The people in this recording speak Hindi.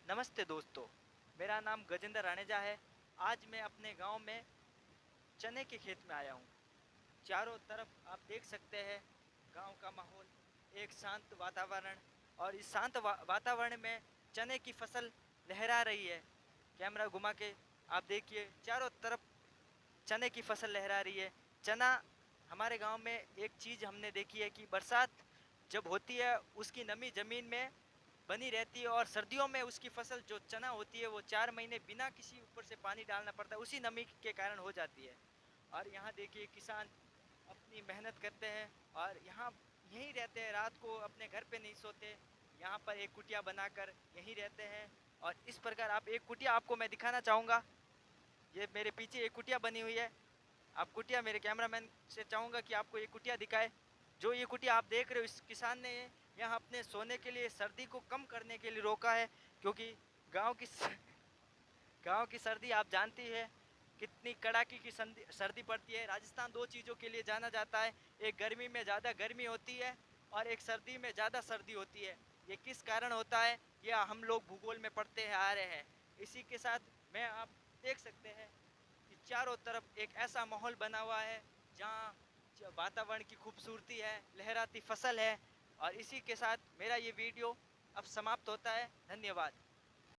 नमस्ते दोस्तों, मेरा नाम गजेंद्र राणेजा है। आज मैं अपने गांव में चने के खेत में आया हूं। चारों तरफ आप देख सकते हैं गांव का माहौल, एक शांत वातावरण। और इस शांत वातावरण में चने की फसल लहरा रही है। कैमरा घुमा के आप देखिए, चारों तरफ चने की फसल लहरा रही है। चना हमारे गांव में एक चीज़ हमने देखी है कि बरसात जब होती है उसकी नमी ज़मीन में बनी रहती है, और सर्दियों में उसकी फसल जो चना होती है वो 4 महीने बिना किसी ऊपर से पानी डालना पड़ता है, उसी नमी के कारण हो जाती है। और यहाँ देखिए किसान अपनी मेहनत करते हैं और यहाँ यहीं रहते हैं, रात को अपने घर पे नहीं सोते, यहाँ पर एक कुटिया बनाकर यहीं रहते हैं। और इस प्रकार आप एक कुटिया आपको मैं दिखाना चाहूँगा। ये मेरे पीछे एक कुटिया बनी हुई है। आप कुटिया, मेरे कैमरामैन से चाहूँगा कि आपको ये कुटिया दिखाए। जो ये कुटिया आप देख रहे हो, इस किसान ने यहाँ अपने सोने के लिए, सर्दी को कम करने के लिए रोका है। क्योंकि गांव की गांव की सर्दी आप जानती है कितनी कड़ाके की सर्दी पड़ती है। राजस्थान दो चीज़ों के लिए जाना जाता है, एक गर्मी में ज़्यादा गर्मी होती है और एक सर्दी में ज़्यादा सर्दी होती है। ये किस कारण होता है, यह हम लोग भूगोल में पढ़ते आ रहे हैं। इसी के साथ मैं आप देख सकते हैं कि चारों तरफ एक ऐसा माहौल बना हुआ है जहाँ वातावरण की खूबसूरती है, लहराती फसल है। और इसी के साथ मेरा ये वीडियो अब समाप्त होता है। धन्यवाद।